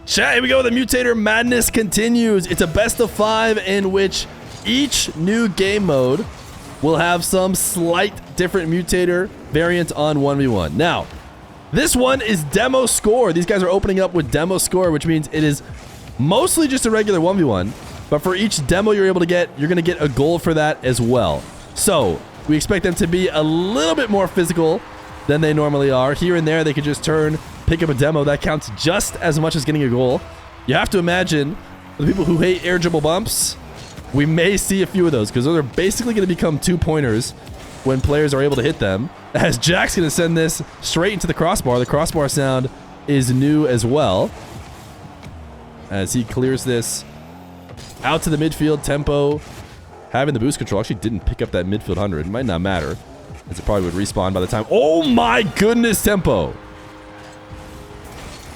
Chat, here we go. The Mutator madness continues. It's a best of 5 in which each new game mode will have some slight different Mutator variant on 1v1. Now, this one is demo score. These guys are opening up with demo score, which means it is mostly just a regular 1v1. But for each demo you're able to get, you're going to get a gold for that as well. So we expect them to be a little bit more physical than they normally are. Here and there, they could just pick up a demo. That counts just as much as getting a goal. You have to imagine, for the people who hate air dribble bumps, we may see a few of those, because those are basically going to become 2-pointers when players are able to hit them. As Jack's going to send this straight into the crossbar. The crossbar sound is new as well. As he clears this out to the midfield. Tempo having the boost control. Actually didn't pick up that midfield 100. It might not matter, as it probably would respawn by the time. Oh my goodness, Tempo.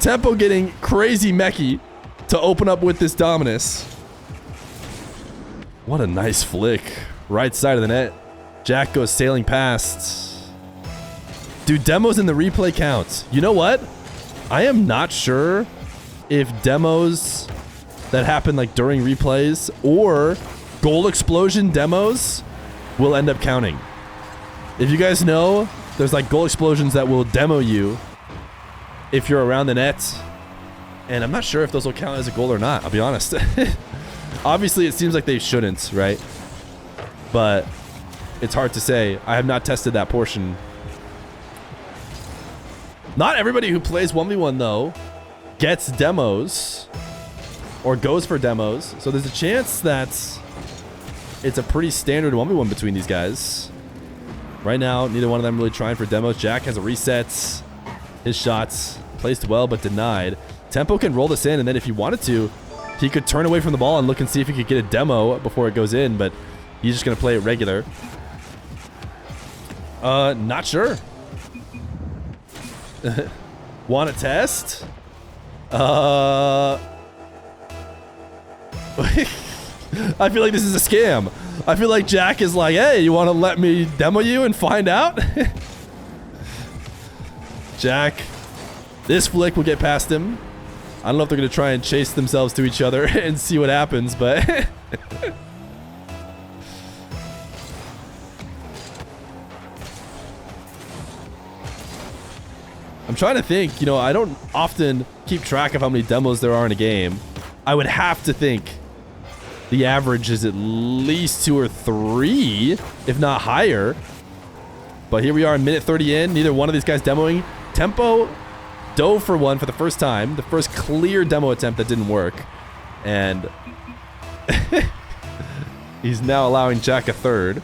Tempo getting crazy mechy to open up with this Dominus. What a nice flick. Right side of the net. Jack goes sailing past. Dude, demos in the replay count. You know what? I am not sure if demos that happen like during replays or goal explosion demos will end up counting. If you guys know, there's like goal explosions that will demo you if you're around the net. And I'm not sure if those will count as a goal or not, I'll be honest. Obviously, it seems like they shouldn't, right? But it's hard to say. I have not tested that portion. Not everybody who plays 1v1, though, gets demos or goes for demos. So there's a chance that it's a pretty standard 1v1 between these guys. Right now, neither one of them really trying for demos. Jack has a reset. His shots placed well, but denied. Tempo can roll this in, and then if he wanted to, he could turn away from the ball and look and see if he could get a demo before it goes in, but he's just going to play it regular. Not sure. Want to test? I feel like this is a scam. I feel like Jack is like, hey, you want to let me demo you and find out? Jack, this flick will get past him. I don't know if they're going to try and chase themselves to each other and see what happens, but... I'm trying to think, you know, I don't often keep track of how many demos there are in a game. I would have to think the average is at least 2 or 3, if not higher. But here we are, minute 30 in. Neither one of these guys demoing. Tempo dove for one for the first time. The first clear demo attempt that didn't work. And he's now allowing Jack a third.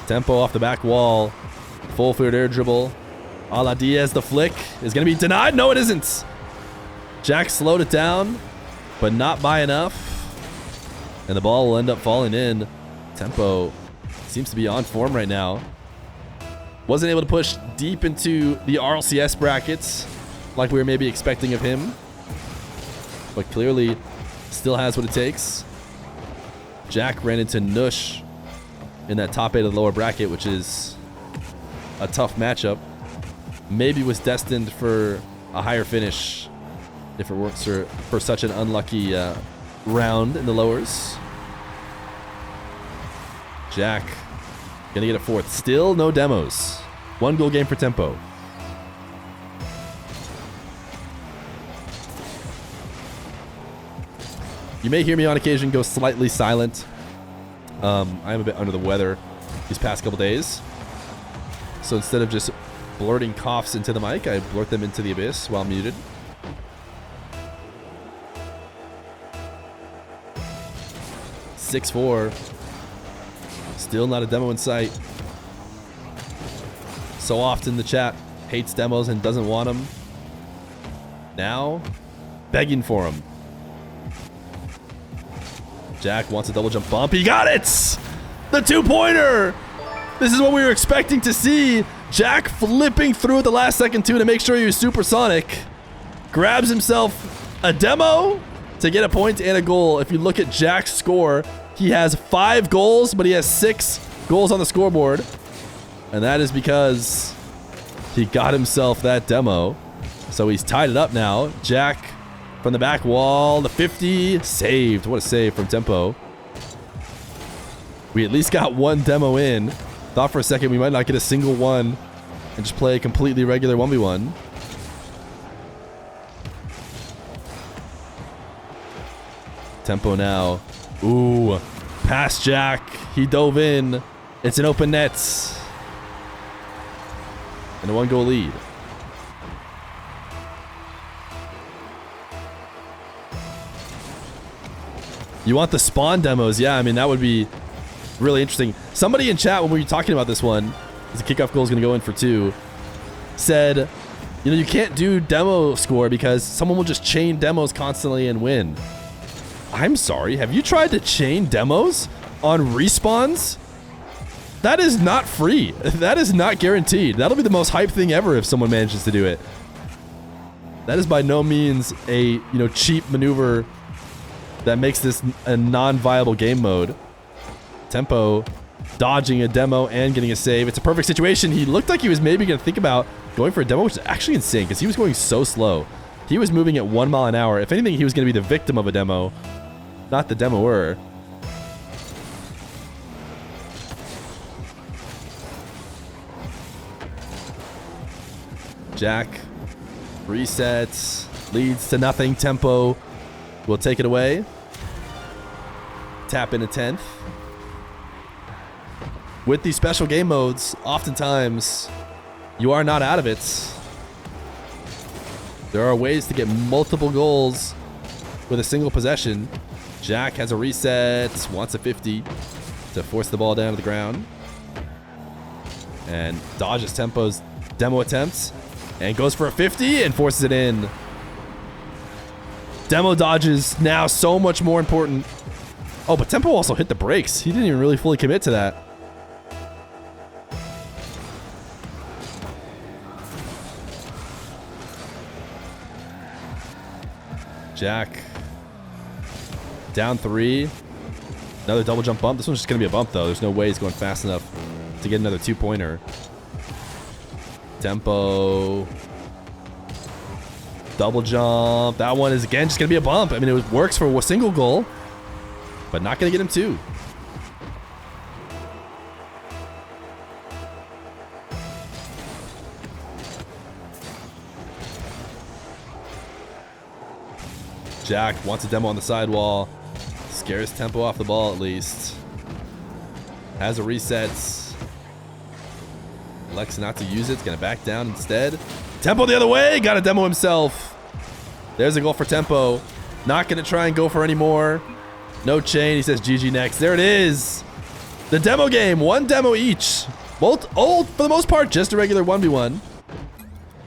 Tempo off the back wall. Full forward air dribble. A la Diaz, the flick is going to be denied. No, it isn't. Jack slowed it down, but not by enough. And the ball will end up falling in. Tempo seems to be on form right now. Wasn't able to push deep into the RLCS brackets like we were maybe expecting of him. But clearly still has what it takes. Jack ran into Nush in that top 8 of the lower bracket, which is a tough matchup. Maybe was destined for a higher finish if it weren't for such an unlucky round in the lowers. Jack gonna get a fourth. Still no demos. 1 goal game for Tempo. You may hear me on occasion go slightly silent. I am a bit under the weather these past couple days. So instead of just blurting coughs into the mic, I blurt them into the abyss while muted. (6-4). Still not a demo in sight. So often the chat hates demos and doesn't want them. Now, begging for them. Jack wants a double jump bump. He got it! The 2-pointer! This is what we were expecting to see. Jack flipping through at the last second too to make sure he was supersonic. Grabs himself a demo to get a point and a goal. If you look at Jack's score, he has 5 goals, but he has 6 goals on the scoreboard. And that is because he got himself that demo. So he's tied it up now. Jack from the back wall. The 50 saved. What a save from Tempo. We at least got one demo in. Thought for a second we might not get a single one and just play a completely regular 1v1. Tempo now. Ooh. Past Jack. He dove in. It's an open net. And a 1-goal lead. You want the spawn demos? Yeah, I mean, that would be really interesting. Somebody in chat when we were talking about this one, the kickoff goal is going to go in for 2, said, you know, you can't do demo score because someone will just chain demos constantly and win. I'm sorry, have you tried to chain demos on respawns? That is not free. That is not guaranteed. That'll be the most hype thing ever if someone manages to do it. That is by no means a, you know, cheap maneuver that makes this a non-viable game mode. Tempo dodging a demo and getting a save. It's a perfect situation. He looked like he was maybe going to think about going for a demo, which is actually insane because he was going so slow. He was moving at 1 mile an hour. If anything, he was going to be the victim of a demo, not the demoer. Jack resets, leads to nothing. Tempo will take it away. Tap in a 10th. With these special game modes, oftentimes you are not out of it. There are ways to get multiple goals with a single possession. Jack has a reset, wants a 50 to force the ball down to the ground. And dodges Tempo's demo attempts. And goes for a 50 and forces it in. Demo dodges now so much more important. Oh, but Tempo also hit the brakes. He didn't even really fully commit to that. Jack. Down 3. Another double jump bump. This one's just going to be a bump, though. There's no way he's going fast enough to get another 2-pointer. Tempo. Double jump. That one is, again, just going to be a bump. I mean, it works for a single goal, but not going to get him 2. Jack wants a demo on the sidewall. Scares Tempo off the ball at least. Has a resets. Elects not to use it. It's going to back down instead. Tempo the other way. Got a demo himself. There's a goal for Tempo. Not going to try and go for any more. No chain. He says GG next. There it is. The demo game. 1 demo each. Both, for the most part, just a regular 1v1.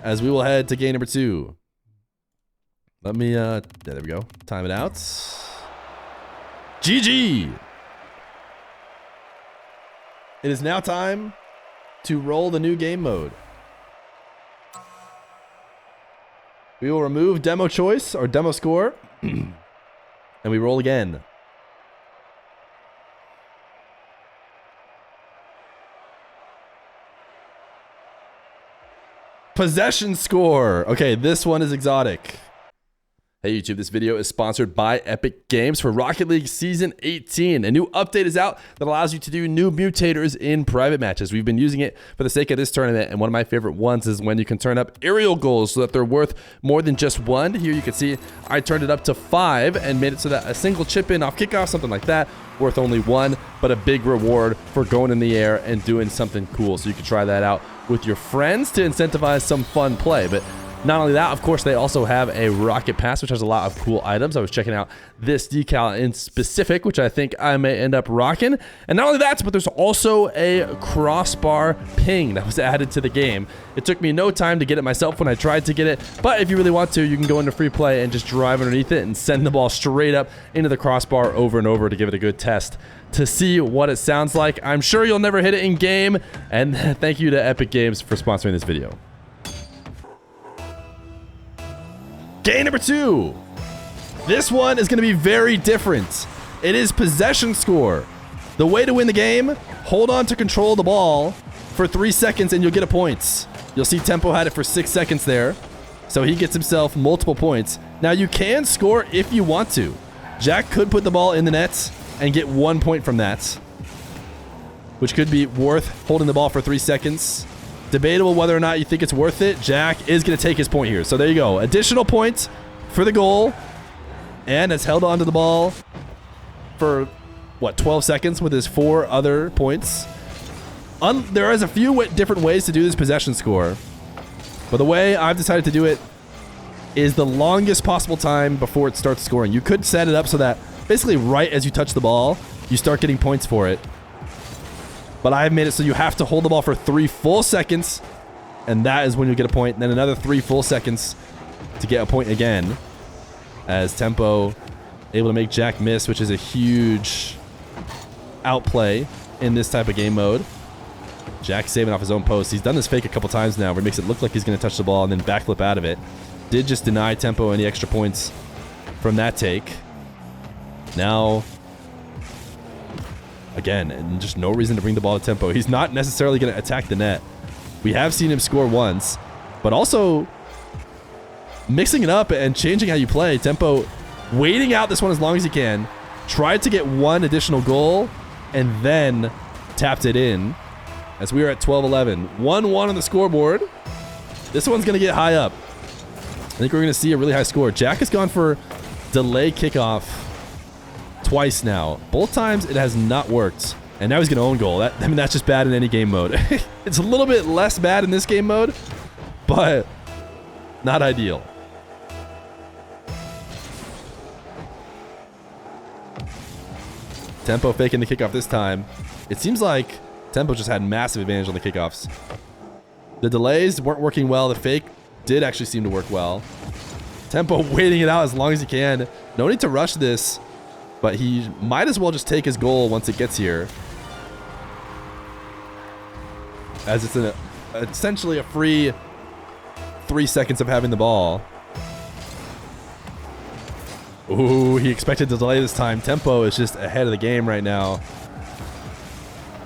As we will head to game number 2. Let me, there we go. Time it out. GG. It is now time to roll the new game mode. We will remove demo choice or demo score and we roll again. Possession score. Okay, this one is exotic. Hey YouTube, this video is sponsored by Epic Games for Rocket League Season 18. A new update is out that allows you to do new mutators in private matches. We've been using it for the sake of this tournament, and one of my favorite ones is when you can turn up aerial goals so that they're worth more than just 1. Here you can see I turned it up to 5 and made it so that a single chip in off kickoff, something like that, worth only 1, but a big reward for going in the air and doing something cool. So you can try that out with your friends to incentivize some fun play. But not only that, of course, they also have a rocket pass, which has a lot of cool items. I was checking out this decal in specific, which I think I may end up rocking. And not only that, but there's also a crossbar ping that was added to the game. It took me no time to get it myself when I tried to get it, but if you really want to, you can go into free play and just drive underneath it and send the ball straight up into the crossbar over and over to give it a good test to see what it sounds like. I'm sure you'll never hit it in game, and thank you to Epic Games for sponsoring this video. Game number 2. This one is going to be very different. It is possession score. The way to win the game, hold on to control of the ball, for 3 seconds and you'll get a point. You'll see Tempo had it for 6 seconds there. So he gets himself multiple points. Now you can score if you want to. Jack could put the ball in the net and get 1 point from that, which could be worth holding the ball for 3 seconds. Debatable whether or not you think it's worth it. Jack is going to take his point here. So there you go. Additional point for the goal. And has held on to the ball for, what, 12 seconds with his 4 other points. There is a few different ways to do this possession score. But the way I've decided to do it is the longest possible time before it starts scoring. You could set it up so that basically right as you touch the ball, you start getting points for it. But I've made it so you have to hold the ball for 3 full seconds, and that is when you get a point. And then another 3 full seconds to get a point again, as Tempo able to make Jack miss, which is a huge outplay in this type of game mode. Jack saving off his own post. He's done this fake a couple times now where he makes it look like he's going to touch the ball and then backflip out of it. Did just deny Tempo any extra points from that take. Now, again, and just no reason to bring the ball to Tempo. He's not necessarily going to attack the net. We have seen him score once, but also mixing it up and changing how you play. Tempo waiting out this one as long as he can. Tried to get 1 additional goal and then tapped it in. As we are at 12-11. 1-1 on the scoreboard. This one's going to get high up. I think we're going to see a really high score. Jack has gone for delay kickoff twice now. Both times it has not worked. And now he's going to own goal. That's just bad in any game mode. It's a little bit less bad in this game mode, but not ideal. Tempo faking the kickoff this time. It seems like Tempo just had massive advantage on the kickoffs. The delays weren't working well. The fake did actually seem to work well. Tempo waiting it out as long as he can. No need to rush this, but he might as well just take his goal once it gets here, as it's essentially a free 3 seconds of having the ball. Ooh, he expected to delay this time. Tempo is just ahead of the game right now.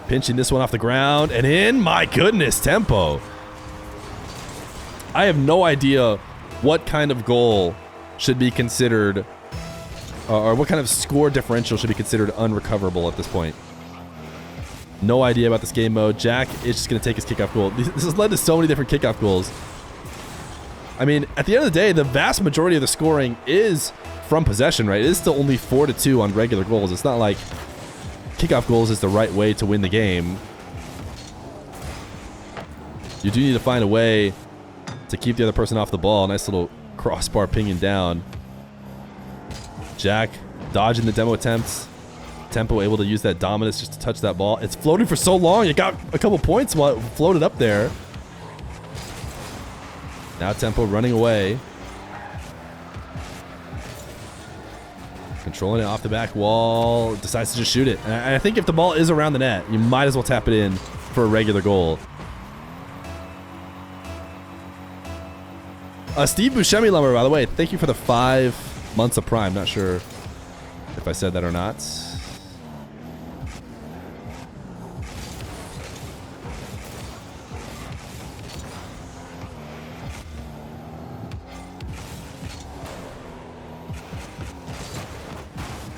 Pinching this one off the ground and in. My goodness, Tempo. I have no idea what kind of goal should be considered, or what kind of score differential should be considered unrecoverable at this point. No idea about this game mode. Jack is just going to take his kickoff goal. This has led to so many different kickoff goals. I mean, at the end of the day, the vast majority of the scoring is from possession, right? It is still only 4-2 on regular goals. It's not like kickoff goals is the right way to win the game. You do need to find a way to keep the other person off the ball. Nice little crossbar pinging down. Jack dodging the demo attempts. Tempo able to use that dominance just to touch that ball. It's floating for so long. It got a couple points while it floated up there. Now Tempo running away. Controlling it off the back wall. Decides to just shoot it. And I think if the ball is around the net, you might as well tap it in for a regular goal. Steve Buscemi Lumber, by the way, thank you for the 5 months of Prime. Not sure if I said that or not.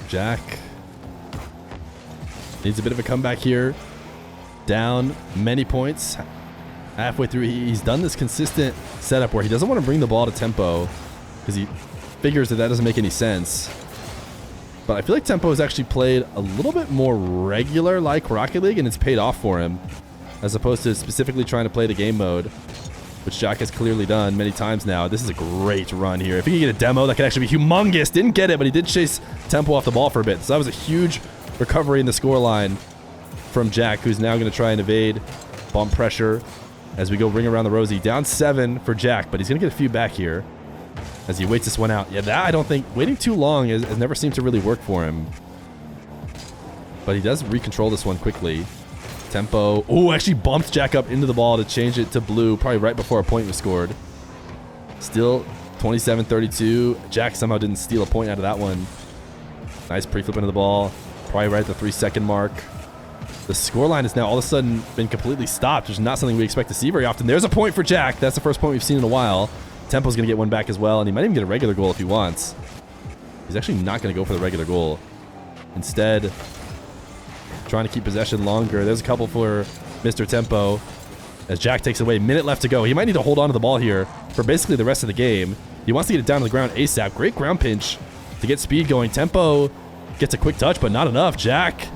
Jack needs a bit of a comeback here. Down many points. Halfway through, he's done this consistent setup where he doesn't want to bring the ball to Tempo because he figures that doesn't make any sense. But I feel like Tempo has actually played a little bit more regular like Rocket League, and it's paid off for him, as opposed to specifically trying to play the game mode, which Jack has clearly done many times now. This is a great run here. If he could get a demo, that could actually be humongous. Didn't get it, but he did chase Tempo off the ball for a bit. So that was a huge recovery in the scoreline from Jack, who's now going to try and evade bump pressure as we go ring around the rosy. Down 7 for Jack, but he's going to get a few back here as he waits this one out. Yeah, that I don't think waiting too long has never seemed to really work for him. But he does recontrol this one quickly. Tempo. Oh, actually bumped Jack up into the ball to change it to blue, probably right before a point was scored. Still 27-32. Jack somehow didn't steal a point out of that one. Nice pre-flip into the ball. Probably right at the 3-second mark. The scoreline has now all of a sudden been completely stopped, which is not something we expect to see very often. There's a point for Jack. That's the first point we've seen in a while. Tempo's going to get one back as well, and he might even get a regular goal if he wants. He's actually not going to go for the regular goal. Instead, trying to keep possession longer. There's a couple for Mr. Tempo as Jack takes it away. Minute left to go. He might need to hold on to the ball here for basically the rest of the game. He wants to get it down to the ground ASAP. Great ground pinch to get speed going. Tempo gets a quick touch, but not enough. Jack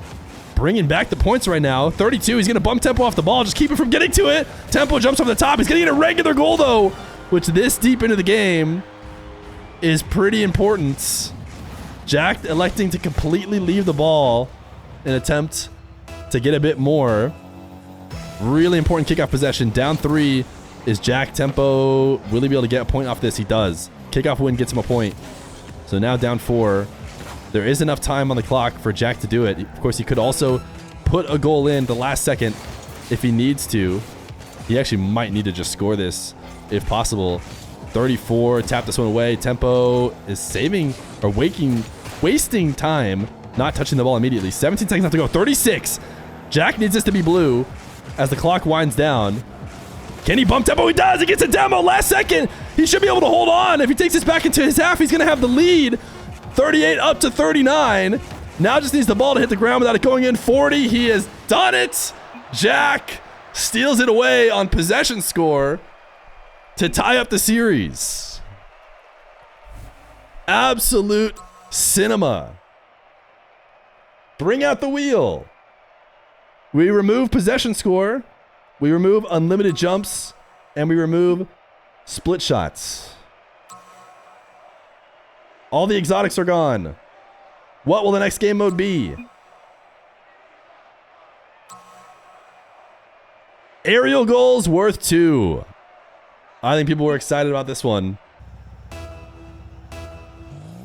bringing back the points right now. 32. He's going to bump Tempo off the ball. Just keep it from getting to it. Tempo jumps over the top. He's going to get a regular goal, though, which this deep into the game is pretty important. Jack electing to completely leave the ball in an attempt to get a bit more. Really important kickoff possession. Down 3 is Jack. Tempo. Will he be able to get a point off this? He does. Kickoff win gets him a point. So now down 4. There is enough time on the clock for Jack to do it. Of course, he could also put a goal in the last second if he needs to. He actually might need to just score this if possible. 34, tap this one away. Tempo is saving or wasting time, not touching the ball immediately. 17 seconds left to go. 36. Jack needs this to be blue as the clock winds down. Can he bump Tempo? He does. He gets a demo last second. He should be able to hold on. If he takes this back into his half, he's going to have the lead. 38 up to 39. Now just needs the ball to hit the ground without it going in. 40. He has done it. Jack steals it away on possession score to tie up the series. Absolute cinema. Bring out the wheel. We remove possession score. We remove unlimited jumps. And we remove split shots. All the exotics are gone. What will the next game mode be? Aerial goals worth 2. I think people were excited about this one.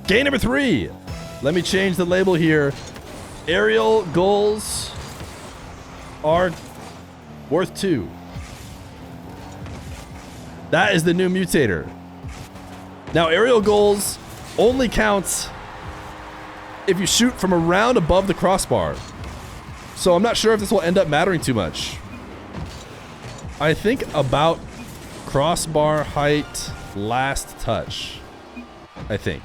Game number 3. Let me change the label here. Aerial goals are worth 2. That is the new Mutator. Now, aerial goals only counts if you shoot from around above the crossbar. So I'm not sure if this will end up mattering too much. I think about crossbar height last touch. I think.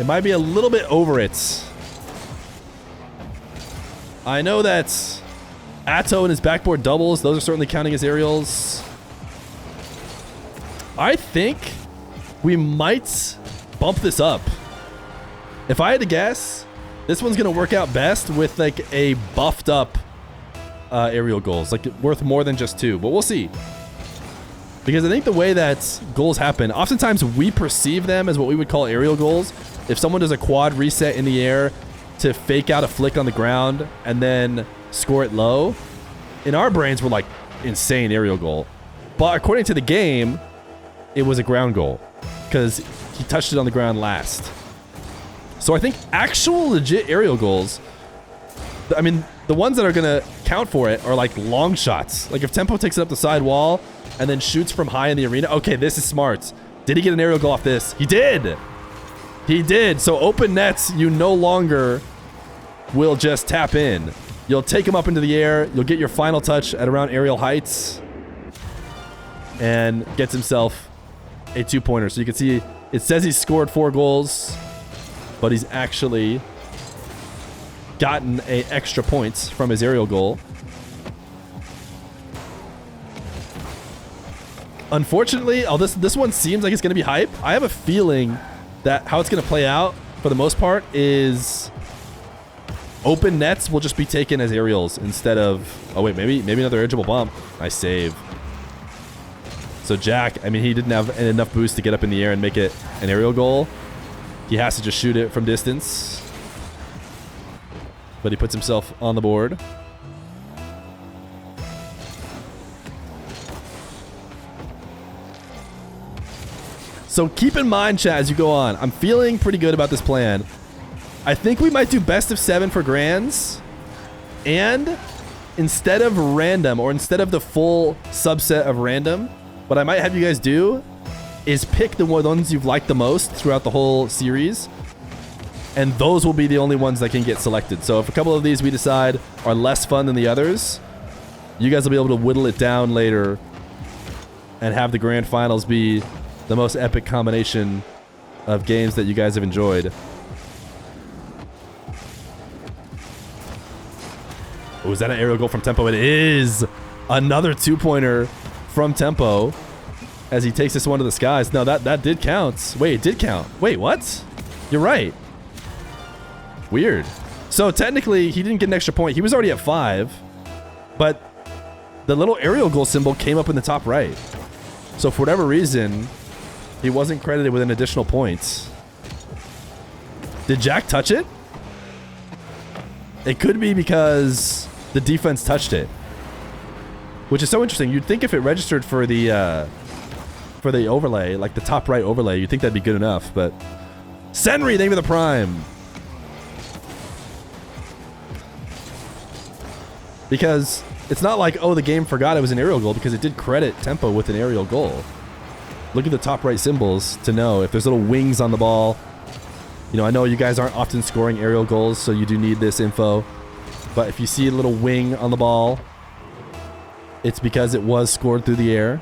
It might be a little bit over it. I know that Atto and his backboard doubles, those are certainly counting as aerials. I think we might bump this up. If I had to guess, this one's going to work out best with like a buffed up aerial goals, like worth more than just 2, but we'll see. Because I think the way that goals happen, oftentimes we perceive them as what we would call aerial goals. If someone does a quad reset in the air to fake out a flick on the ground and then score it low, in our brains we're like, insane aerial goal. But according to the game, it was a ground goal because he touched it on the ground last. So I think actual legit aerial goals, I mean, the ones that are going to count for it are like long shots. Like if Tempo takes it up the side wall and then shoots from high in the arena. Okay, this is smart. Did he get an aerial goal off this? He did. He did. So open nets, you no longer will just tap in. You'll take him up into the air. You'll get your final touch at around aerial heights and gets himself a 2-pointer. So you can see it says he's scored 4 goals, but he's actually gotten a extra points from his aerial goal. Unfortunately, this one seems like it's going to be hype. I have a feeling that how it's going to play out for the most part is open nets will just be taken as aerials instead of, oh wait, maybe another edgeable bump. Nice save. So Jack, I mean, he didn't have enough boost to get up in the air and make it an aerial goal. He has to just shoot it from distance. But he puts himself on the board. So keep in mind, chat, as you go on, I'm feeling pretty good about this plan. I think we might do best of 7 for grands. And instead of random, or instead of the full subset of random, what I might have you guys do is pick the ones you've liked the most throughout the whole series and those will be the only ones that can get selected. So if a couple of these we decide are less fun than the others, you guys will be able to whittle it down later and have the grand finals be the most epic combination of games that you guys have enjoyed. Oh, is that an aerial goal from Tempo? It is! Another two-pointer from Tempo as he takes this one to the skies. No, that did count. Wait, it did count. Wait, what? You're right. Weird. So technically, he didn't get an extra point. He was already at 5, but the little aerial goal symbol came up in the top right. So for whatever reason, he wasn't credited with an additional point. Did Jack touch it? It could be because the defense touched it, which is so interesting. You'd think if it registered for the overlay, like the top right overlay, you'd think that'd be good enough, but Senri, thank you for the prime. Because it's not like, oh, the game forgot it was an aerial goal, because it did credit Tempo with an aerial goal. Look at the top right symbols to know if there's little wings on the ball. You know, I know you guys aren't often scoring aerial goals, so you do need this info. But if you see a little wing on the ball, it's because it was scored through the air.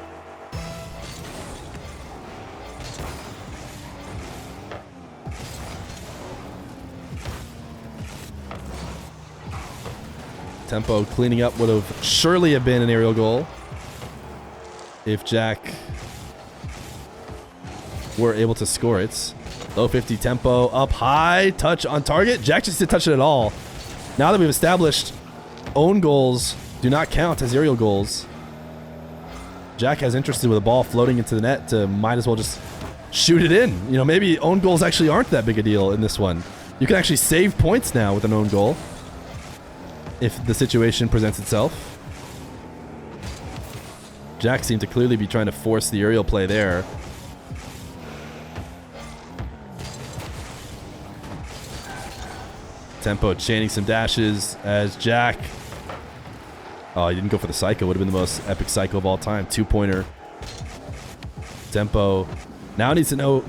Tempo cleaning up would have surely have been an aerial goal if Jack were able to score it. Low 50 Tempo up high, touch on target. Jack just didn't touch it at all. Now that we've established own goals do not count as aerial goals, Jack has interested with a ball floating into the net to might as well just shoot it in. You know, maybe own goals actually aren't that big a deal in this one. You can actually save points now with an own goal if the situation presents itself. Jack seemed to clearly be trying to force the aerial play there. Tempo chaining some dashes as Jack... Oh, he didn't go for the cycle. Would have been the most epic cycle of all time. Two-pointer. Tempo now needs to know...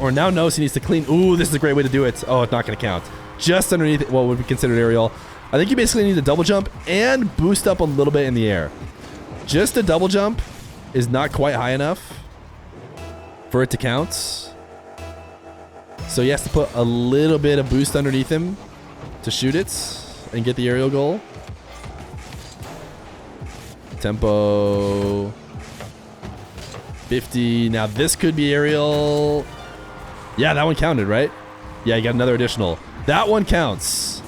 or now knows he needs to clean... Ooh, this is a great way to do it. Oh, it's not going to count. Just underneath what would be considered aerial. I think you basically need to double jump and boost up a little bit in the air. Just a double jump is not quite high enough for it to count. So he has to put a little bit of boost underneath him to shoot it and get the aerial goal. Tempo 50. Now this could be aerial. Yeah, that one counted, right? Yeah, you got another additional. That one counts.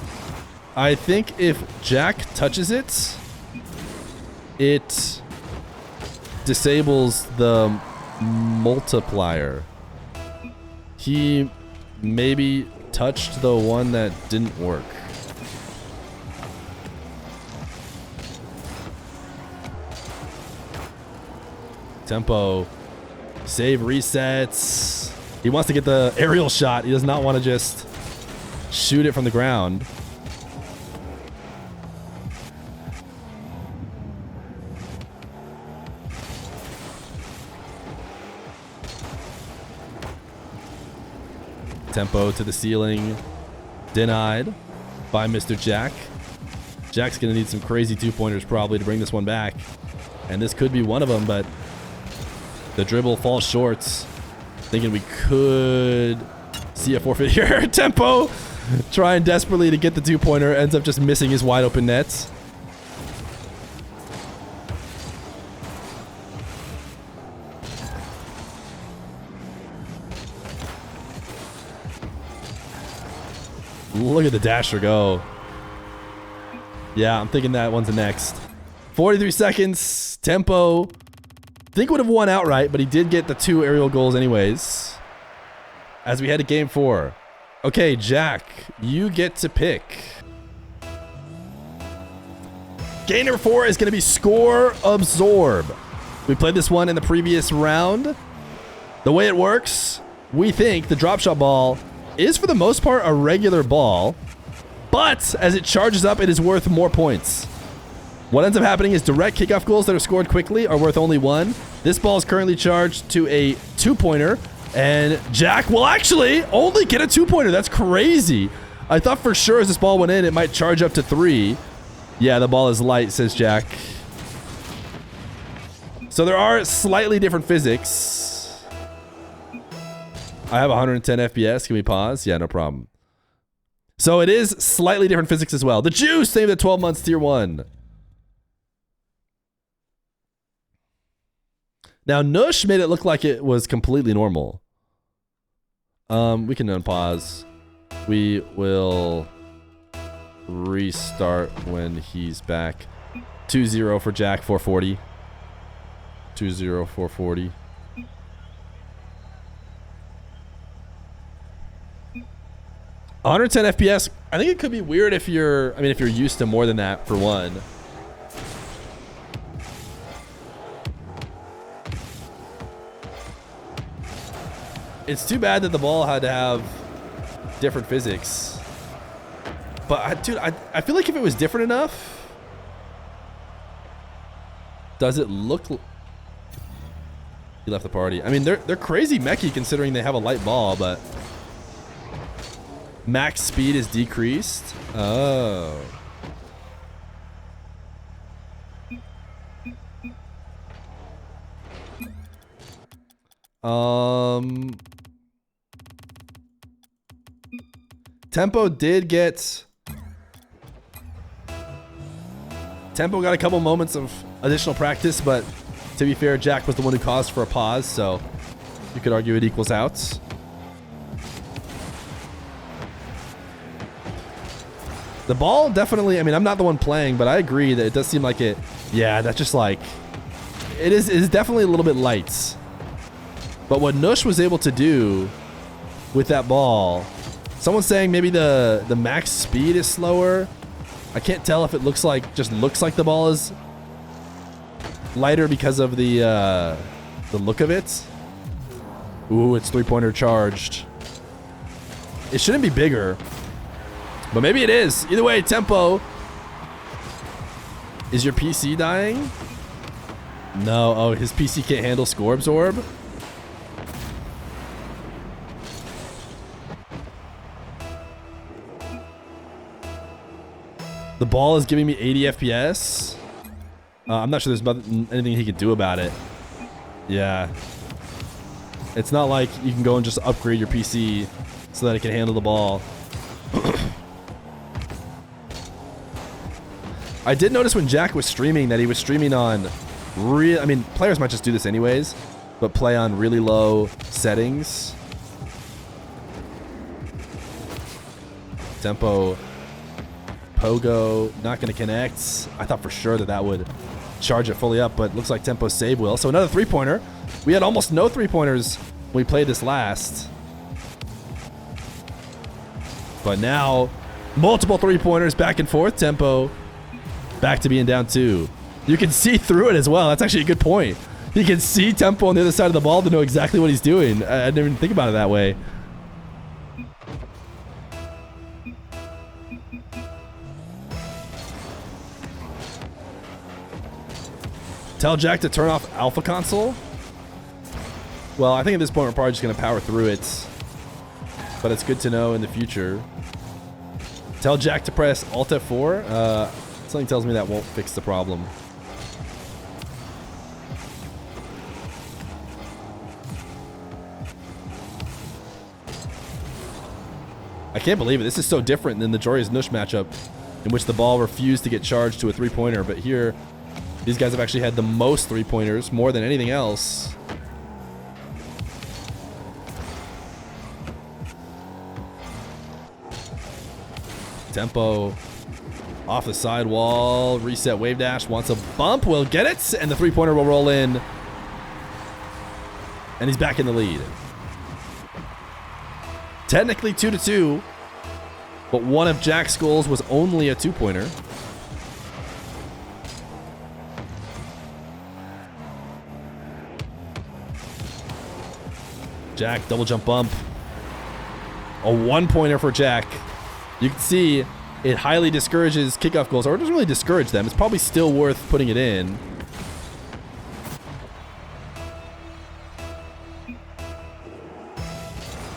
I think if Jack touches it, it disables the multiplier. He maybe touched the one that didn't work. Tempo. Save resets. He wants to get the aerial shot. He does not want to just shoot it from the ground. Tempo to the ceiling. Denied by Mr. Jack. Jack's going to need some crazy two-pointers probably to bring this one back. And this could be one of them, but the dribble falls short. Thinking we could see a forfeit here. Tempo trying desperately to get the two-pointer. Ends up just missing his wide-open net. Look at the dasher go. Yeah, I'm thinking that one's the next. 43 seconds. Tempo. I think would have won outright, but he did get the 2 aerial goals anyways. As we head to game 4. Okay, Jack, you get to pick. Game number 4 is going to be Score Absorb. We played this one in the previous round. The way it works, we think the drop shot ball is for the most part a regular ball, but as it charges up, it is worth more points. What ends up happening is direct kickoff goals that are scored quickly are worth only 1. This ball is currently charged to a 2-pointer, And Jack will actually only get a 2-pointer. That's crazy. I thought for sure as this ball went in, it might charge up to 3. Yeah, the ball is light, says Jack. So there are slightly different physics. I have 110 FPS. Can we pause? Yeah, no problem. So it is slightly different physics as well. The Juice saved the 12 months tier 1. Now, Nush made it look like it was completely normal. We can unpause. We will restart when he's back. 2-0 for Jack, 440. 2-0, 440. $110 FPS. I think it could be weird if you're, if you're used to more than that, for one. It's too bad that the ball had to have different physics. But, dude, I feel like if it was different enough... Does it look... He left the party. I mean, they're crazy mechy considering they have a light ball, but... Max speed is decreased. Oh. Tempo did get... Tempo got a couple moments of additional practice, but to be fair, Jack was the one who caused for a pause, so you could argue it equals out. The ball definitely, I'm not the one playing, but I agree that it does seem like it, yeah, that's just like, it is definitely a little bit light. But what Nush was able to do with that ball, someone's saying maybe the max speed is slower. I can't tell if it looks like the ball is lighter because of the look of it. Ooh, it's 3-pointer charged. It shouldn't be bigger, but maybe it is. Either way, Tempo. Is your PC dying? No. Oh, his PC can't handle score absorb. The ball is giving me 80 FPS. I'm not sure there's anything he could do about it. Yeah. It's not like you can go and just upgrade your PC so that it can handle the ball. I did notice when Jack was streaming that he was streaming on players might just do this anyways, but play on really low settings. Tempo. Pogo, not going to connect. I thought for sure that would charge it fully up, but looks like Tempo save will. So another 3-pointer. We had almost no 3-pointers when we played this last. But now, multiple 3-pointers back and forth. Tempo back to being down 2. You can see through it as well. That's actually a good point. You can see Tempo on the other side of the ball to know exactly what he's doing. I didn't even think about it that way. Tell Jack to turn off Alpha Console? Well, I think at this point we're probably just going to power through it. But it's good to know in the future. Tell Jack to press Alt F4. Something tells me that won't fix the problem. I can't believe it. This is so different than the Joreuz Nush matchup in which the ball refused to get charged to a 3-pointer. But here... these guys have actually had the most 3-pointers, more than anything else. Tempo off the sidewall, reset wave dash, wants a bump, will get it, and the 3-pointer will roll in. And he's back in the lead. Technically 2-2, but one of Jack's goals was only a 2-pointer. Jack, double jump bump. A 1-pointer for Jack. You can see it highly discourages kickoff goals, or it doesn't really discourage them. It's probably still worth putting it in.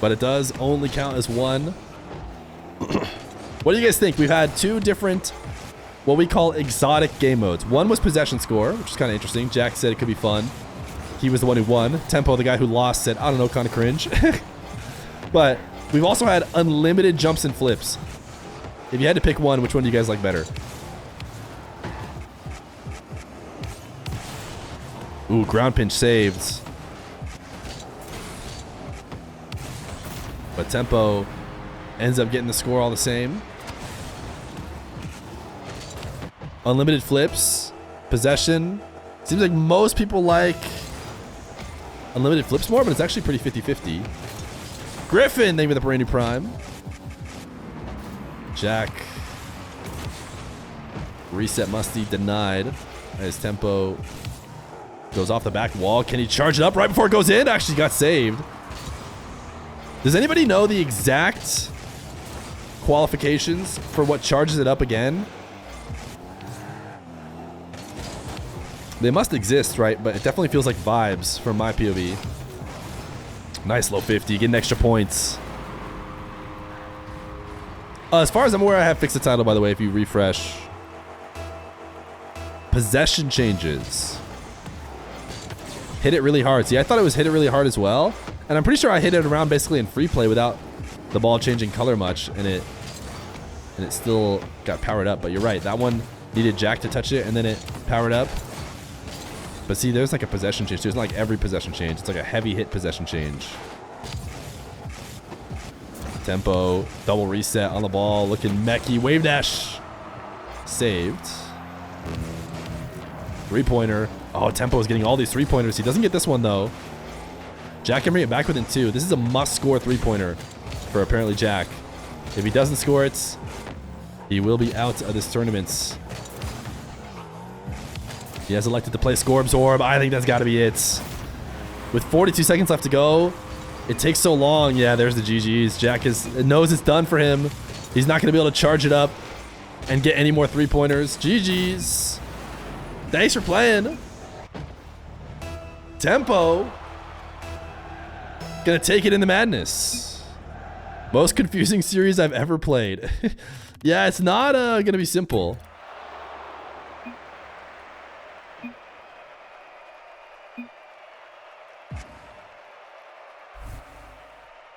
but it does only count as one. What do you guys think? We've had two different, what we call exotic game modes. One was possession score, which is kind of interesting. Jack said it could be fun. He was the one who won. Tempo, the guy who lost, said, I don't know, kind of cringe. But we've also had unlimited jumps and flips. If you had to pick one, which one do you guys like better? Ooh, ground pinch saved. But Tempo ends up getting the score all the same. Unlimited flips. Possession. Seems like most people like unlimited flips more, but it's actually pretty 50-50. Griffin, thank you for the brand new prime. Jack. Reset Musty denied. As Tempo goes off the back wall. Can he charge it up right before it goes in? Actually got saved. Does anybody know the exact qualifications for what charges it up again? They must exist, right? But it definitely feels like vibes from my POV. Nice low 50, getting extra points. As far as I'm aware, I have fixed the title, by the way, if you refresh. Possession changes. Hit it really hard. See, I thought it was hit it really hard as well. And I'm pretty sure I hit it around basically in free play without the ball changing color much. And it still got powered up. But you're right. That one needed Jack to touch it and then it powered up. But see, there's like a possession change. There's not like every possession change. It's like a heavy hit possession change. Tempo, double reset on the ball. Looking mechy. Wave dash. Saved. Three-pointer. Oh, Tempo is getting all these three-pointers. He doesn't get this one, though. Jack can bring it back within two. This is a must-score three-pointer for apparently Jack. If he doesn't score it, he will be out of this tournament. He has elected to play Score Absorb. I think that's got to be it. With 42 seconds left to go, it takes so long. Yeah, there's the GGs. Jack knows it's done for him. He's not going to be able to charge it up and get any more three-pointers. GGs. Thanks for playing. Tempo. Gonna take it in the madness. Most confusing series I've ever played. Yeah, it's not gonna be simple.